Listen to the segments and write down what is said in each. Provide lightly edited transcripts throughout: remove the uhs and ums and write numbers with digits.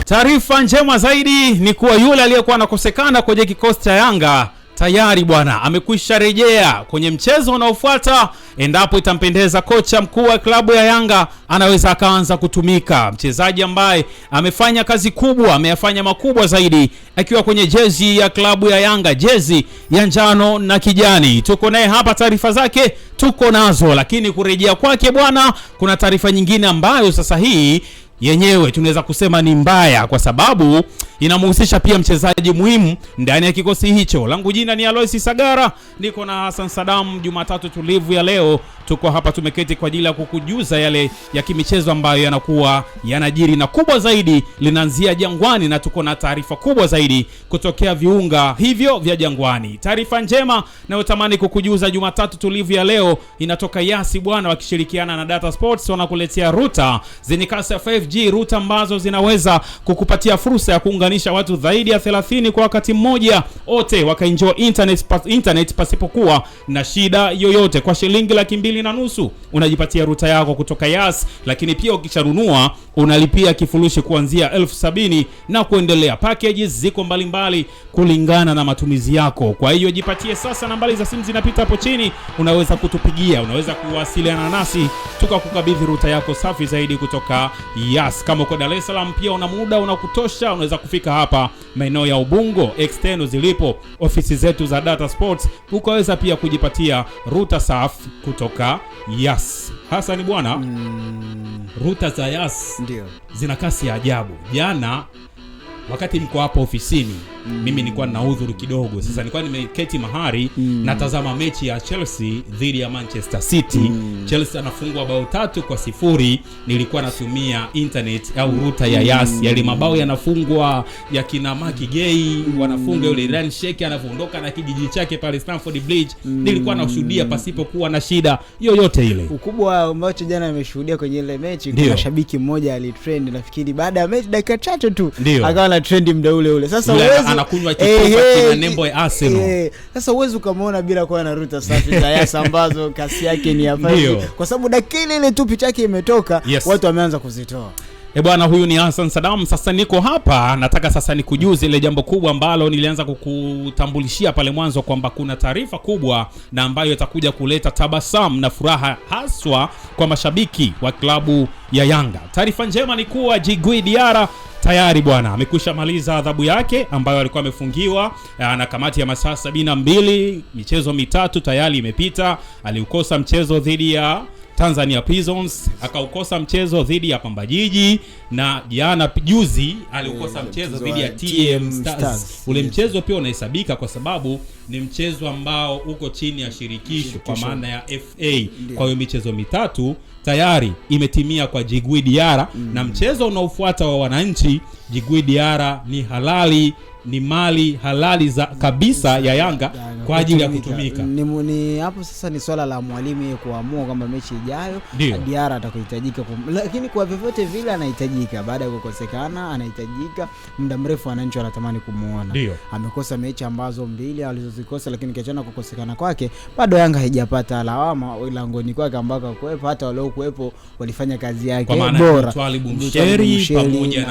Taarifa njema zaidi ni kuwa yule aliyekuwa anakosekana kwenye kikosi cha Yanga tayari bwana amekwisha rejea kwenye mchezo unaofuata. Endapo itampendeza kocha mkuu wa klabu ya Yanga, anaweza akaanza kutumika mchezaji ambaye amefanya kazi kubwa, ameyafanya makubwa zaidi akiwa kwenye jezi ya klabu ya Yanga, jezi ya njano na kijani. Tuko naye hapa, taarifa zake tuko nazo, lakini kurejea kwake bwana, kuna taarifa nyingine ambayo sasa hii yenyewe tunaweza kusema ni mbaya, kwa sababu inamhusisha pia mchezaji muhimu ndani ya kikosi hicho. Langu jina ni Aloisi Sagara, niko na Hassan Saddam. Jumatatu tulivu ya leo tuko hapa tumeketi kwa ajili ya kukujuza yale ya kimichezo ambayo yanakuwa yanajiri, na kubwa zaidi linaanzia Jangwani, na tuko na taarifa kubwa zaidi kutokea viunga hivyo vya Jangwani. Taarifa njema na utamani kukujuza Jumatatu tulivu ya leo inatoka Yasi bwana, wakishirikiana na Data Sports wanakuletea router zenye kasi ya 5G, router ambazo zinaweza kukupatia fursa ya kuunganisha watu zaidi ya 30 kwa wakati mmoja, wote wakaenjoy internet pasipokuwa na shida yoyote. Kwa shilingi 2,500 unajipatia router yako kutoka Yas, lakini pia ukisharunua unalipia kifurushi kuanzia 70,000 na kuendelea. Packages ziko mbalimbali kulingana na matumizi yako. Kwa hiyo jipatie sasa, nambari za simu zinapita hapo chini, unaweza kutupigia, unaweza kuwasiliana nasi tukakukabidhi router yako safi zaidi kutoka Yas. Kama uko Dar es Salaam pia una muda unakutosha, unaweza kufika hapa maeneo ya Ubungo external zilipo ofisi zetu za Data Sports, ukaweza pia kujipatia router safi kutoka Yas. Hassan bwana, router za Yas ndio zina kasi ya ajabu. Jana wakati niko hapa ofisini, mimi nilikuwa na udhuru kidogo. Sasa nilikuwa nimeketi mahali natazama mechi ya Chelsea dhidi ya Manchester City. Chelsea anafungwa bao 3-0. Nilikuwa natumia internet au router ya Yas. Yale mabao yanafungwa ya kina Maki Gay, wanafunga yule Ryan Sheikh anaondoka na kijiji chake pale Stamford Bridge. Nilikuwa nashuhudia pasipokuwa na shida yoyote ile. Ukubwa ambacho jana nimeshuhudia kwenye ile mechi, kuna shabiki mmoja alitrend, nafikiri baada ya mechi dakika chache tu akawa na trend muda ule. Sasa uwezo anakunywa kikombe kina nembo ya Arsenal. Sasa uwezo kamaona bila kuwa na router safi za Yas ambazo kasi yake ni hapa, kwa sababu dakika ile tu picha yake imetoka, watu wameanza kuzitoa. Bwana, huyu ni Hassan Saddam. Sasa niko hapa, nataka sasa nikujuze ile jambo kubwa ambalo nilianza kukutambulishia pale mwanzo, kwamba kuna taarifa kubwa na ambayo itakuja kuleta tabasamu na furaha haswa kwa mashabiki wa klabu ya Yanga. Taarifa njema ni kuwa Djigui Diarra tayari bwana amekwisha maliza adhabu yake ambayo alikuwa amefungiwa na kamati ya masaa 72. Michezo mitatu tayari imepita. Aliukosa mchezo dhidi ya Tanzania Prisons, akaukosa mchezo dhidi ya Pamba Jiji, na jana juzi aliukosa mchezo dhidi ya TM Stars. Ule mchezo pia unahesabika kwa sababu ni mchezo ambao uko chini ya shirikisho kwa maana ya FA. Kwa hiyo michezo mitatu tayari imetimia kwa Djigui Diarra, na mchezo unaofuata wa wananchi, Djigui Diarra ni halali, ni mali halali za kabisa ya Yanga kwa ajili ya kutumika. Ni hapo sasa ni swala la mwalimu kuamua kama mechi ijayo Diarra atakuhitajika, lakini kwa vyovyote vile anahitajika. Baada ya kukosekana anahitajika muda mrefu, wananchi wanatamani kumuona. Amekosa mechi ambazo 2 alizozikosa, lakini kiachana kukosekana kwake bado Yanga haijapata lawama langoni kwake, ambako kuepo hata wale kuepo walifanya kazi yake bora. Twalibu Msheri pamoja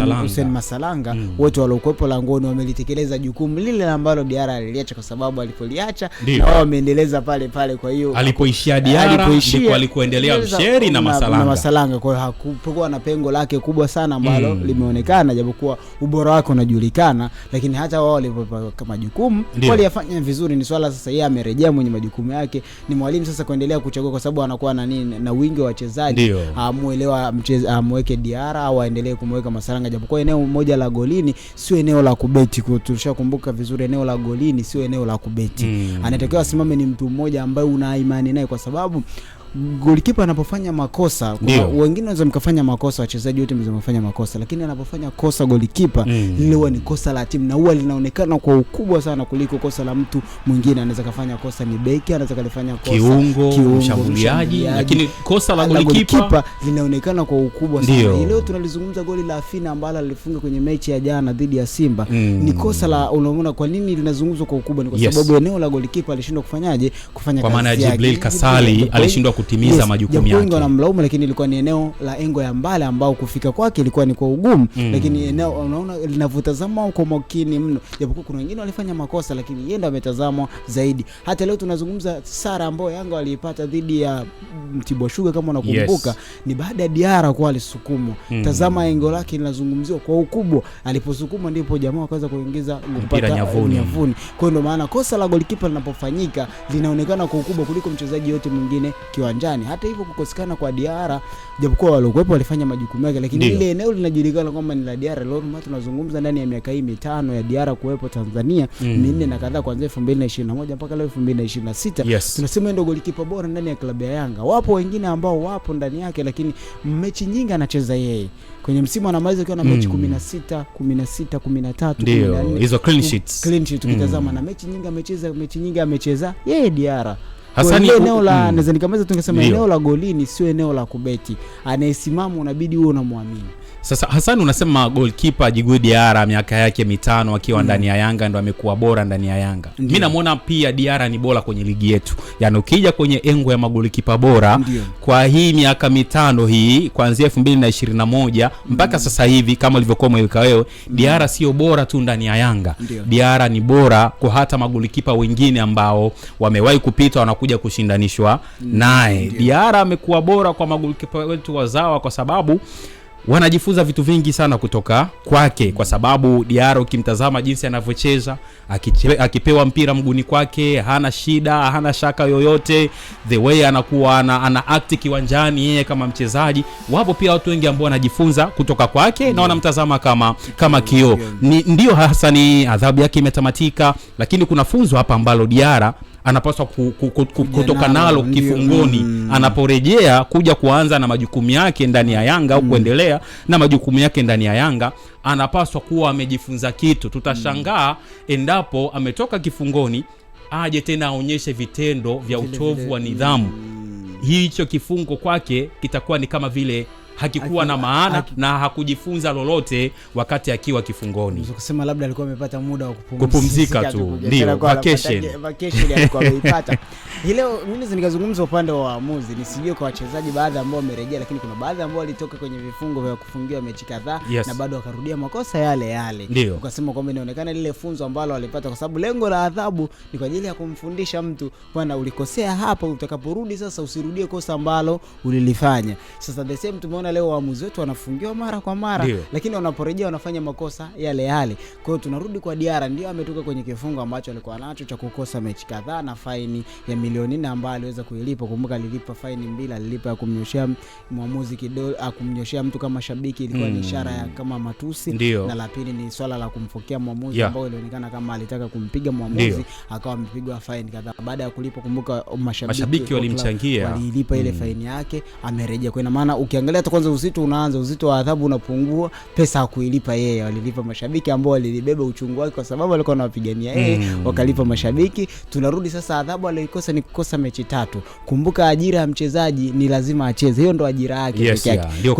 na Hussein Masalanga wote waliokuepo langoni wamelitekeleza jukumu lile ambalo Diarra aliliacha, kwa sababu alipoliacha na wao wameendeleza pale pale. Kwa hiyo alipoishia Diarra ndipo alikoendelea Msheri na Masalanga. Kwa hiyo hakupokuwa na pengo lake kubwa sana ambalo limeonekana, japokuwa ubora wake unajulikana, lakini hata wao walipopewa kama jukumu waliyafanya vizuri. Ni swala sasa yeye amerejea mwenye majukumu yake, ni mwalimu sasa kuendelea kuchagua, kwa sababu anakuwa na nini na wingi wa wachezaji, amuelewa mchezo amweke Diarra au aendelee kumweka Masalanga, japokuwa eneo moja la golini sio eneo la kubeti. Tulishakumbuka vizuri, eneo la golini sio eneo la kubeti. Anatakiwa asimame ni mtu mmoja ambaye una imani naye, kwa sababu goalkeeper anapofanya makosa, wengine wanaweza mkafanya makosa, wachezaji wote mnaweza makosa, lakini anapofanya kosa goalkeeper lile huwa ni kosa la timu, na huwa linaonekana kwa ukubwa sana kuliko kosa la mtu mwingine. Anaweza kufanya kosa ni beki, anaweza kufanya kosa kiungo mshambuliaji, lakini kosa la goalkeeper linaonekana kwa ukubwa sana. Leo tunalizungumza goli la Afina ambalo alifunga kwenye mechi ya jana dhidi ya Simba. Ni kosa la, unaona kwa nini linazungumzwa kwa ukubwa? Ni kwa sababu eneo la goalkeeper alishindwa kufanya kazi yake, kwa maana Jibril Kasali alishindwa kutimiza majukumu yake. Wengi wanamlaumu, lakini ilikuwa ni eneo la engo ya mbali ambao kufika kwake ilikuwa ni kwa ugumu. Lakini eneo unaona linavutazama kwa makini mno, japokuwa kuna wengine walifanya makosa, lakini yeye ndo ametazamwa zaidi. Hata leo tunazungumza sara ambayo Yanga waliipata dhidi ya Mtibwa Sugar kama unakumbuka, ni baada ya Diarra kwa alisukumwa. Tazama engo lake linazungumziwa kwa ukubwa, aliposukumwa ndipo jamaa wakaweza kuingiza mpira nyavuni. Kwa hiyo maana kosa la golikipa linapofanyika linaonekana kwa ukubwa kuliko mchezaji yote mwingine kiwanjani. Hata hivyo kukosekana kwa Diarra, japokuwa walikuwepo walifanya majukumu yake, lakini ile eneo linajulikana kwamba ni la Diarra. Leo tunazungumza ndani ya miaka hii 5 ya Diarra kuwepo Tanzania, 4 na kadhaa kuanzia 2021 mpaka leo 2026. Tunasema ndio golikipa bora ndani ya klabu ya Yanga. Wapo wengine ambao wapo ndani yake, lakini mechi nyingi anacheza yeye. Kwenye msimu anamaliza akiwa na mechi 16, 13. Ndio hizo clean sheets. Tukitazama na mechi nyingi amecheza yeye Diarra. Hasani eneo la naweza nikameza tungesema eneo la golini sio eneo la kubeti. Anayesimama unabidi uwe unamwamini. Sasa Hassan, unasema goalkeeper Djigui Diarra miaka yake 5 akiwa ndani ya Yanga ndo amekuwa bora ndani ya Yanga. Mimi namuona pia Diarra ni bora kwenye ligi yetu. Yaani ukija kwenye engo ya magolikipa bora kwa hii miaka 5 hii kuanzia 2021 mpaka sasa hivi kama ulivyokuwa mweka wewe, Diarra sio bora tu ndani ya Yanga. Diarra ni bora kwa hata magolikipa wengine ambao wamewahi kupita wanakuja kushindanishwa naye. Diarra amekuwa bora kwa magolikipa wetu wazawa kwa sababu wanajifunza vitu vingi sana kutoka kwake, kwa sababu Diarra ukimtazama jinsi anavyocheza, akipewa mpira mguni kwake hana shida, hana shaka yoyote, the way anakuwa ana act kiwanjani yeye kama mchezaji. Wapo pia watu wengi ambao wanajifunza kutoka kwake na wanamtazama kama kioo. Ndio hasa ni adhabu yake imetamatika, lakini kuna funzo hapa ambalo Diarra anapaswa kutoka nalo kifungoni anaporejea kuja kuanza na majukumu yake ndani ya Yanga au kuendelea na majukumu yake ndani ya Yanga. Anapaswa kuwa amejifunza kitu. Tutashangaa endapo ametoka kifungoni aje tena aonyeshe vitendo vya utovu wa nidhamu. Hicho kifungo kwake kitakuwa ni kama vile hakikuwa na maana na hakujifunza lolote wakati akiwa kifungoni. Kusema labda alikuwa amepata muda wa kupumzika tu. Ndio vacation alikuwa ameipata. Leo mimi nikazungumza upande wa waamuzi, nisijue kwa wachezaji baadhi ambao wamerejea, lakini kuna baadhi ambao walitoka kwenye vifungo vya kufungiwa mechi kadhaa na bado wakarudia makosa yale. Ukasema kwamba inaonekana lile funzo ambalo walipata, kwa sababu lengo la adhabu ni kwa ajili ya kumfundisha mtu bwana, ulikosea hapa, utakaporudi sasa usirudie kosa ambalo ulilifanya. Sasa the same tumeona leo waamuzi wetu wanafungiwa mara kwa mara, lakini wanaporejea wanafanya makosa yale. Kwa hiyo tunarudi kwa Diarra, ndio ametoka kwenye kifungo ambacho alikuwa nacho cha kukosa mechi kadhaa na faini ya milioni 4 ambayo aliweza kuilipa. Kumbuka alilipa faini 2, alilipa ya kumnyoshia muamuzi kidogo, kumnyoshia mtu kama shabiki ilikuwa ni ishara ya kama matusi, na la pili ni swala la kumfokea muamuzi ambao ilionekana kama alitaka kumpiga muamuzi, akawa amepigwa faini kadhaa. Baada ya kulipa, kumbuka mashabiki walimchangia, walilipa ile faini yake, amerejea. Kwa maana ukiangalia kwanza uzito wa adhabu unapungua, pesa hakuilipa yeye, walilipa mashabiki ambao walibeba uchungu wake kwa sababu walikuwa wanawapigania yeye, wakalipa mashabiki. Tunarudi sasa, adhabu alikosa ni kukosa mechi 3. Kumbuka ajira ya mchezaji ni lazima acheze, hiyo ndo ajira yake pekee yake, ndio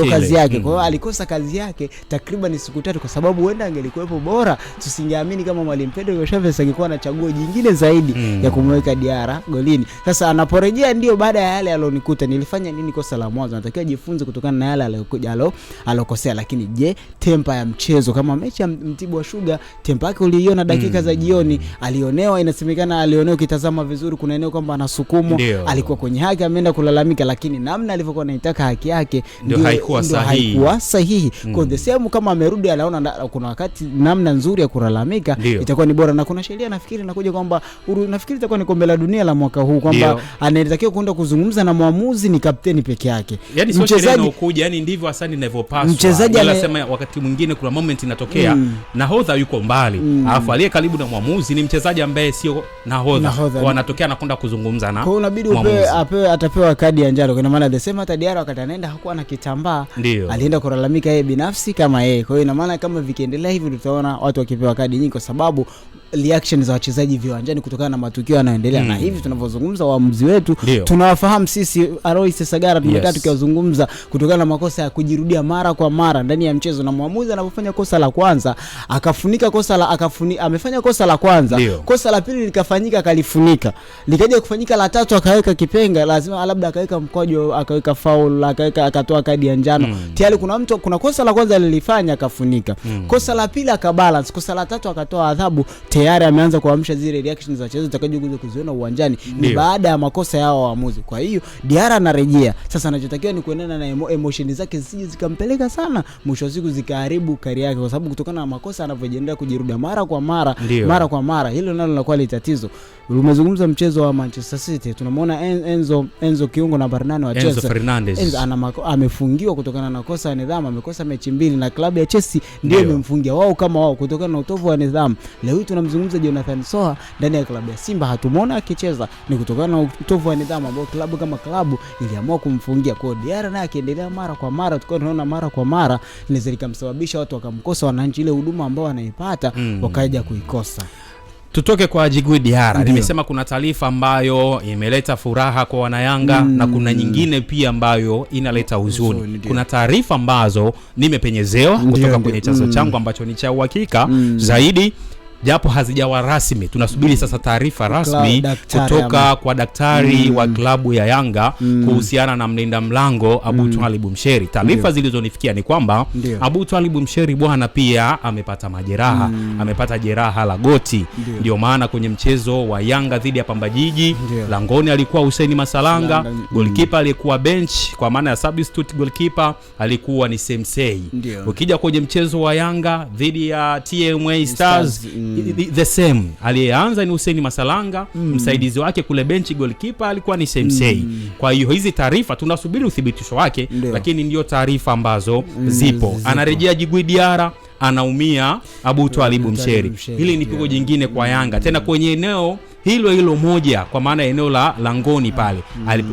kazi yake. Kwa hiyo alikosa kazi yake takriban siku 3, kwa sababu huenda angelikuwepo bora, tusingeamini kama Mwalimu Pedro Goncalves angekuwa na chaguo jingine zaidi ya kumweka Diarra golini. Sasa anaporejea, ndio baada ya yale alionikuta, nilifanya nini kosa la mwanzo, natakiwa jifunze kutokana na yale alokosea. Lakini je, tempa ya mchezo kama mechi ya Mtibwa Sugar, tempa yake uliiona dakika za jioni, alionewa, inasemekana alionewa. Ukitazama vizuri kuna eneo kwamba anasukumwa, alikuwa kwenye haki, ameenda kulalamika, lakini namna alivyokuwa anaitaka haki yake ndio haikuwa sahihi. Kwa the same kama amerudi, anaona kuna wakati namna nzuri ya kulalamika itakuwa ni bora, na kuna sheria nafikiri inakuja kwamba nafikiri itakuwa ni kombe la dunia la mwaka huu kwamba anatakiwa kwenda kuzungumza na muamuzi ni kapteni peke yake. Yaani mchezaji unakuja, yani ndivyo Hassan ninavyopaswa. Mchezaji anasema wakati mwingine kuna moment inatokea nahodha yuko mbali, alafu aliye karibu na muamuzi ni mchezaji ambaye sio nahodha, wanatokea anakwenda kuzungumza na. Kwa hiyo inabidi atapewa kadi ya njano. Kwa maana the same hata Diarra wakati anaenda hakuwa na kitambaa, alienda kulalamika yeye binafsi kama yeye. Kwa hiyo ina maana kama vikiendelea hivi tutaona watu wakipewa kadi nyingi, kwa sababu reaction za wachezaji viwanjani kutokana na matukio yanayoendelea. Na hivi tunavyozungumza waamuzi wetu tunawafahamu sisi. Alois Sagara tumekaa tukiwazungumza kutokana na makosa ya kujirudia mara kwa mara ndani ya mchezo, na muamuzi anapofanya kosa la kwanza akafunika amefanya kosa la kwanza, kosa la pili likafanyika akalifunika, likaja kufanyika la tatu akaweka kipenga, lazima labda akaweka mkojo, akaweka foul, akatoa kadi ya njano. Tayari kuna kosa la kwanza lilifanya akafunika, kosa la pili akabalance, kosa la tatu akatoa adhabu. Tayari ameanza kuamsha zile reactions za wachezaji tutakaje kuziona uwanjani ni baada ya makosa yao waamuzi. Kwa hiyo Diarra anarejea sasa, anachotakiwa ni kuendana na emotion zake zisije zikampeleka sana, mwisho wa siku zikaharibu career yake, kwa sababu kutokana na makosa anavyoendelea kujirudia mara kwa mara, hilo nalo linakuwa ni tatizo. Umezungumza mchezo wa Manchester City, tunamwona Enzo kiungo namba 8 wa Chelsea, Enzo Fernandez amefungiwa kutokana na kosa ya nidhamu. Amekosa mechi 2 na klabu ya Chelsea ndio imemfungia wao kutokana na utovu wa nidhamu. Leo tunamzungumza Jonathan Soa ndani ya klabu ya Simba, hatumuona akicheza, ni kutokana na utovu wa nidhamu ambao klabu kama klabu iliamua kumfungia. Kwa Diarra naye akiendelea mara kwa mara, tukao tunaona mara kwa mara, inaweza ikamsababisha watu wakamkosa wananchi ile huduma ambao wanaipata wakaja kuikosa. Tutoke kwa Djigui Diarra. Nimesema kuna taarifa ambayo imeleta furaha kwa wanayanga na kuna nyingine pia ambayo inaleta huzuni. Kuna taarifa ambazo nimepenyezewa kutoka kwenye chanzo changu ambacho ni cha uhakika zaidi, japo hazijawa rasmi. Tunasubiri sasa taarifa rasmi kutoka kwa daktari wa klabu ya Yanga kuhusiana na mlinda mlango Abu Twalib Msheri. Taarifa zilizonifikia ni kwamba Abu Twalib Msheri bwana pia amepata majeraha, amepata jeraha la goti. Ndio maana kwenye mchezo wa Yanga dhidi ya Pamba Jiji, langoni alikuwa Hussein Masalanga, goalkeeper alikuwa bench kwa maana ya substitute goalkeeper alikuwa ni Semsei. Ukija kwenye mchezo wa Yanga dhidi ya TMA Stars the same, aliyeanza ni Hussein Masalanga, msaidizi wake kule benchi goalkeeper alikuwa ni Semsei. Kwa hiyo hizi taarifa tunasubiri uthibitisho wake, lakini ndio taarifa ambazo zipo. Anarejea Djigui Diarra, anaumia Abu Twalib Msheri. Hili ni pigo jingine kwa Yanga, tena kwenye eneo hilo moja, kwa maana eneo la langoni pale.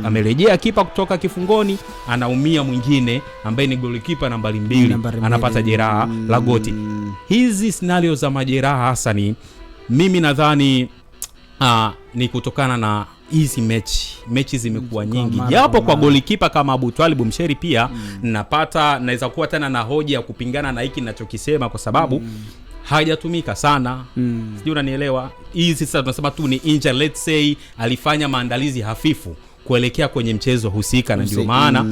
Amerejea kipa kutoka kifungoni, anaumia mwingine ambaye ni goalkeeper nambari 2 anapata jeraha la goti. Hizi scenario za majeraha hasa mimi nadhani ni kutokana na hizi mechi zimekuwa nyingi, japo kwa goalkeeper kama Abu Twalib Msheri pia naweza kuwa tena na hoja ya kupingana na hiki ninachokisema, kwa sababu hajatumika sana. Sijui unanielewa. Hizi sasa tunasema tu ni injury, let's say alifanya maandalizi hafifu kuelekea kwenye mchezo husika, na ndio maana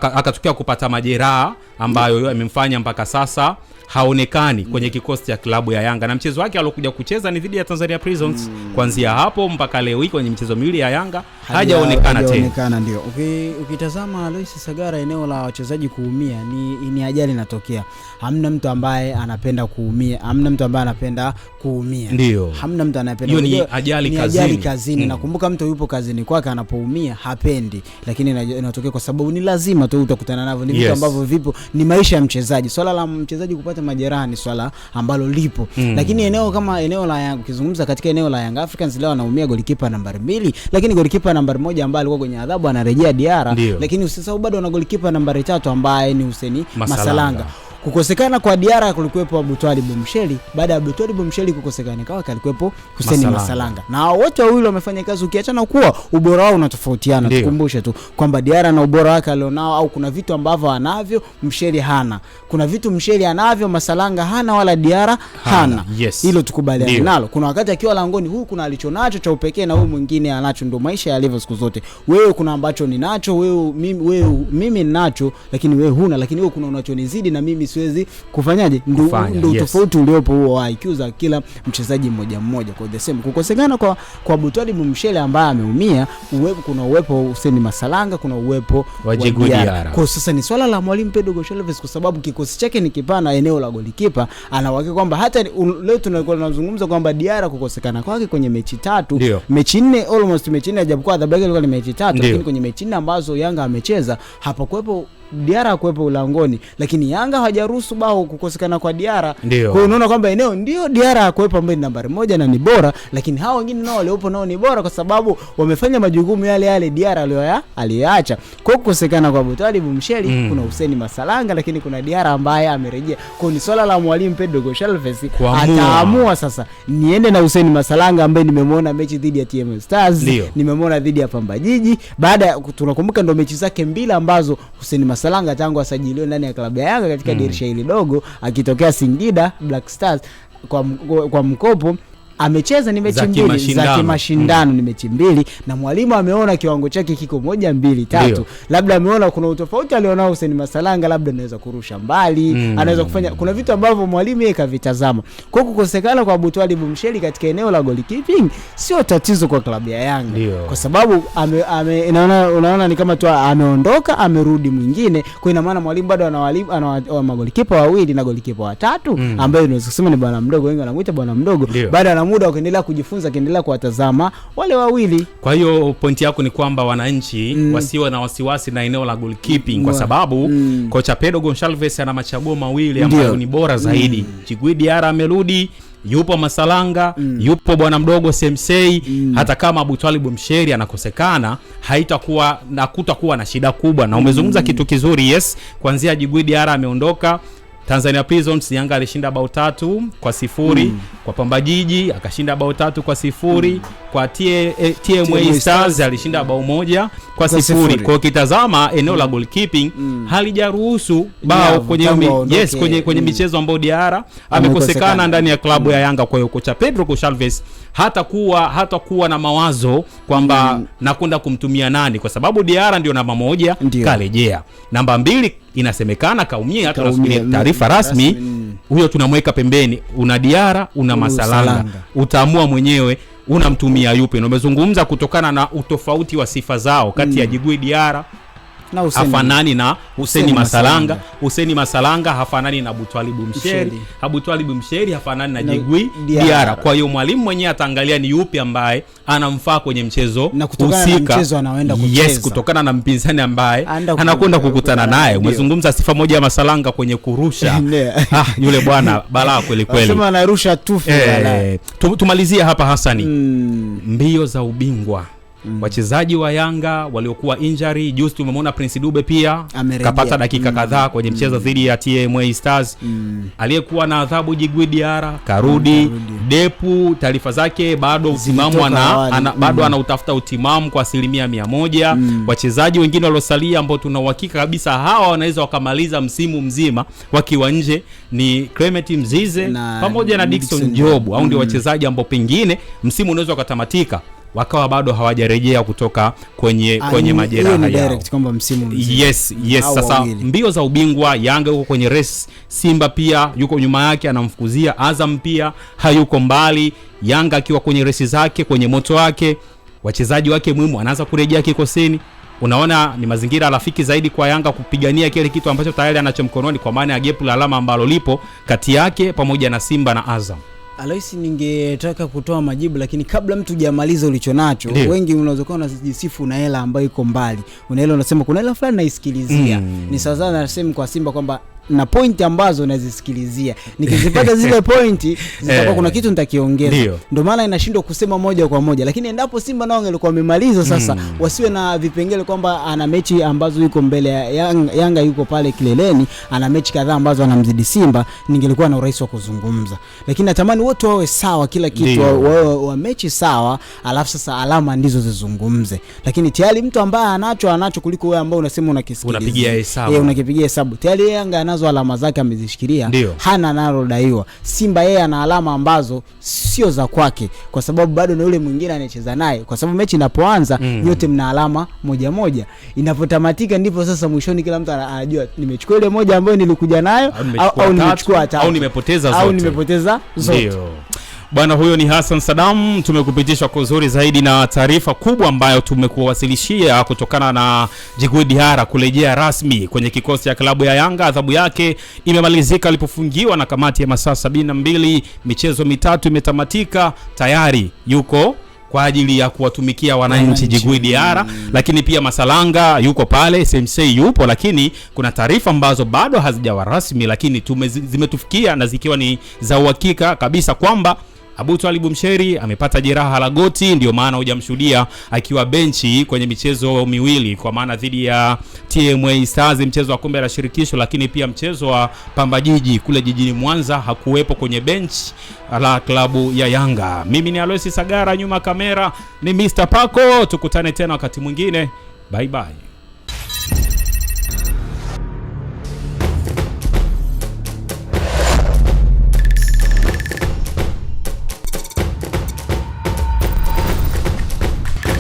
akatokea kupata majeraha ambayo yamemfanya mpaka sasa haonekani kwenye kikosi cha klabu ya Yanga, na mchezo wake alokuja kucheza ni dhidi ya Tanzania Prisons. Kuanzia hapo mpaka leo hii kwenye michezo miwili ya Yanga hajaonekana tena. Ndio ukitazama Alois Sagara, eneo la wachezaji kuumia ni ajali inatokea. Hamna mtu ambaye anapenda kuumia, hamna mtu ambaye anapenda kuumia. Ndio, hamna mtu anayependa. Hiyo ni ajali kazini. Nakumbuka mtu yupo kazini kwake anapoumia hapendi, lakini inatokea kwa sababu ni lazima tu utakutana navyo. Ni vitu ambavyo vipo, ni maisha ya mchezaji. Swala la mchezaji kupata majeraha ni swala ambalo lipo. Lakini eneo kama eneo la Yanga, ukizungumza katika eneo la Young Africans leo anaumia goalkeeper nambari 2, lakini goalkeeper nambari 1 ambaye alikuwa kwenye adhabu anarejea Diarra. Lakini usisahau bado na goalkeeper nambari 3 ambaye ni Hussein Masalanga. Kukosekana kwa Diarra kulikuwepo Abu Twalib Msheri, baada ya Abu Twalib Msheri kukosekana kwake alikuwepo Hussein Masalanga. Na wote wawili wamefanya kazi, ukiachana kuwa ubora wao unatofautiana. Tukumbushe tu kwamba Diarra na ubora wake alionao, au kuna vitu ambavyo anavyo Msheri hana. Kuna vitu Msheri anavyo Masalanga hana, wala Diarra hana. Hilo tukubaliane nalo. Kuna wakati akiwa langoni, huyu kuna alichonacho cha upekee na huyu mwingine anacho. Ndio maisha yalivyo siku zote. Wewe kuna ambacho ninacho, mimi ninacho, lakini wewe huna. Lakini wewe kuna unachonizidi na mimi siwezi kufanyaje. Ndio tofauti uliopo huo wa IQ za kila mchezaji mmoja. Kwa the same, kukosekana kwa Abu Twalib Msheri ambaye ameumia, kuna uwepo Hussein Masalanga, kuna uwepo wa Djigui Diarra. Kwa sasa ni swala la mwalimu Pedro Goncalves, kwa sababu kikosi chake ni kipana. Eneo la goalkeeper anawake kwamba hata leo tunazungumza kwamba Diarra kukosekana kwake kwenye mechi 3, mechi 4, almost mechi 4, japokuwa adhabu yake ilikuwa ni mechi 3, lakini kwenye mechi 4 ambazo Yanga amecheza hapakuwepo Diarra kuwepo ulangoni, lakini Yanga hawajaruhusu bao kukosekana kwa Diarra. Kwa hiyo unaona kwamba eneo ndio Diarra kuwepo ambaye ni nambari 1 na ni bora, lakini hao wengine nao waliopo nao ni bora kwa sababu wamefanya majukumu yale Diarra aliyoacha. Kwa kukosekana kwa Abutwalib Msheli, kuna Hussein Masalanga, lakini kuna Diarra ambaye amerejea. Kwa ni swala la mwalimu Pedro Goncalves ataamua sasa niende na Hussein Masalanga ambaye nimemwona mechi dhidi ya TMS Stars, nimemwona dhidi ya Pamba Jiji. Baada tunakumbuka ndo mechi zake 2 ambazo Hussein Masalanga tangu asajiliwe ndani ya klabu ya Yanga katika dirisha hili dogo akitokea Singida Black Stars kwa mkopo amecheza ni mechi 2 za kimashindano, ni mechi 2 na mwalimu ameona kiwango chake kiko 1 2 3. Labda ameona kuna utofauti alionao Hussein Masalanga, labda anaweza kurusha mbali, anaweza kufanya kuna vitu ambavyo mwalimu yeye kavitazama. Kwa kukosekana kwa Abutwalib Msheli katika eneo la goalkeeping sio tatizo kwa klabu ya Yanga. Kwa sababu unaona ni kama tu ameondoka amerudi mwingine. Kwa ina maana mwalimu bado ana magolikipa wawili na golikipa watatu ambaye unaweza kusema ni bwana mdogo, wengi wanamuita bwana mdogo. Baada muda kuendelea kujifunza, kiendelea kuwatazama wale wawili. Kwa hiyo pointi yako ni kwamba wananchi wasiwe na wasiwasi na eneo la goalkeeping kwa sababu kocha Pedro Goncalves ana machaguo mawili ambayo ni bora zaidi. Djigui Diarra amerudi, yupo Masalanga, yupo bwana mdogo Semsei. Hata kama Abutwalib Msheli anakosekana kutakuwa na shida kubwa. Na umezungumza kitu kizuri, yes, kuanzia Djigui Diarra ameondoka Tanzania Prisons, Yanga alishinda bao 3-0 kwa Pamba Jiji, akashinda bao 3-0 kwa TMA Stars, alishinda bao 1-0. Kwa ukitazama eneo la goalkeeping halijaruhusu bao kwenye michezo ambayo Diarra amekosekana ndani ya klabu ya Yanga. Kwa hiyo kocha Pedro Goncalves hatakuwa na mawazo kwamba nakwenda kumtumia nani, kwa sababu Diarra ndio namba 1 karejea. Namba 2 inasemekana kaumia, tunasubiria taarifa rasmi. Huyo tunamweka pembeni. Una Diarra, una Masalanga. Utaamua mwenyewe unamtumia yupi. Na umezungumza kutokana na utofauti wa sifa zao kati ya Djigui Diarra hafanani na Hussein Masalanga. Hussein Masalanga hafanani na Abutwalib Msheli. Abutwalib Msheli hafanani na Djigui Diarra. Kwa hiyo mwalimu mwenyewe ataangalia ni yupi ambaye anamfaa kwenye mchezo husika. Yes, kutokana na mpinzani ambaye anakwenda kukutana naye. Umezungumza sifa moja ya Masalanga kwenye kurusha. Yule bwana balaa kweli kweli. Sema anarusha tufu. Tumalizia hapa Hasani. Mbio za ubingwa. Wachezaji wa Yanga waliokuwa injury, juzi tumemwona Prince Dube pia kapata dakika kadhaa kwenye mchezo dhidi ya TMA Stars. Aliyekuwa na adhabu Djigui Diarra karudi. Depu taarifa zake bado utimamu bado anautafuta utimamu kwa 100%. Wachezaji wengine waliosalia ambao tuna uhakika kabisa hawa wanaweza wakamaliza msimu mzima wakiwa nje ni Clement Mzize pamoja na Dickson Job. Au ndio wachezaji ambao pengine msimu unaweza ukatamatika wakawa bado hawajarejea kutoka kwenye majeraha yao. Yes. Sasa mbio za ubingwa, Yanga yuko kwenye race, Simba pia yuko nyuma yake anamfukuzia, Azam pia hayuko mbali. Yanga akiwa kwenye race zake, kwenye moto wake, wachezaji wake muhimu anaanza kurejea kikosini. Unaona ni mazingira rafiki zaidi kwa Yanga kupigania kile kitu ambacho tayari anacho mkononi, kwa maana ya gap la alama ambalo lipo kati yake pamoja na Simba na Azam. Aloisi, ningetaka kutoa majibu, lakini kabla mtu hajamaliza ulichonacho, wengi unaweza kuwa unajisifu na hela ambayo iko mbali. Una hela unasema kuna hela fulani naisikilizia. Ni sawa sana nasema kwa Simba kwamba na pointi ambazo nazisikilizia, nikizipata zile pointi zitakuwa kuna kitu nitakiongeza. Ndio maana inashindwa kusema moja kwa moja. Lakini endapo Simba nao walikuwa wamemaliza sasa, wasiwe na vipengele kwamba ana mechi ambazo yuko mbele ya Yanga yuko pale kileleni, ana mechi kadhaa ambazo anamzidi Simba, ningelikuwa na urahisi wa kuzungumza. Lakini natamani wote wawe sawa, kila kitu wa mechi sawa, alafu sasa alama ndizo zizungumze. Lakini tayari mtu ambaye anacho kuliko wewe ambao unasema unakisikiliza, unapigia hesabu. Unakipigia hesabu. Tayari Yanga anazo alama zake amezishikilia, hana analodaiwa. Simba yeye ana alama ambazo sio za kwake, kwa sababu bado na yule mwingine anacheza naye, kwa sababu mechi inapoanza yote mna alama moja. Inapotamatika ndipo sasa mwishoni kila mtu anajua nimechukua ile moja ambayo nilikuja nayo au nimechukua tatu au nimepoteza zote. Bwana huyo ni Hassan Saddam, tumekupitishwa kwa uzuri zaidi na taarifa kubwa ambayo tumekuwasilishia kutokana na Djigui Diarra kurejea rasmi kwenye kikosi cha klabu ya Yanga. Adhabu yake imemalizika alipofungiwa na kamati ya masaa 72, michezo 3 imetamatika, tayari yuko kwa ajili ya kuwatumikia wananchi Djigui Diarra. Lakini pia Masalanga yuko pale, SMC yupo, lakini kuna taarifa ambazo bado hazijawa rasmi lakini zimetufikia na zikiwa ni za uhakika kabisa kwamba Abutwalib Msheri amepata jeraha la goti, ndio maana hujamshuhudia akiwa benchi kwenye michezo miwili, kwa maana dhidi ya TMA Stars mchezo wa kombe la shirikisho, lakini pia mchezo wa Pamba Jiji kule jijini Mwanza hakuwepo kwenye bench la klabu ya Yanga. Mimi ni Aloysi Sagara, nyuma kamera ni Mr. Paco. Tukutane tena wakati mwingine. Bye bye.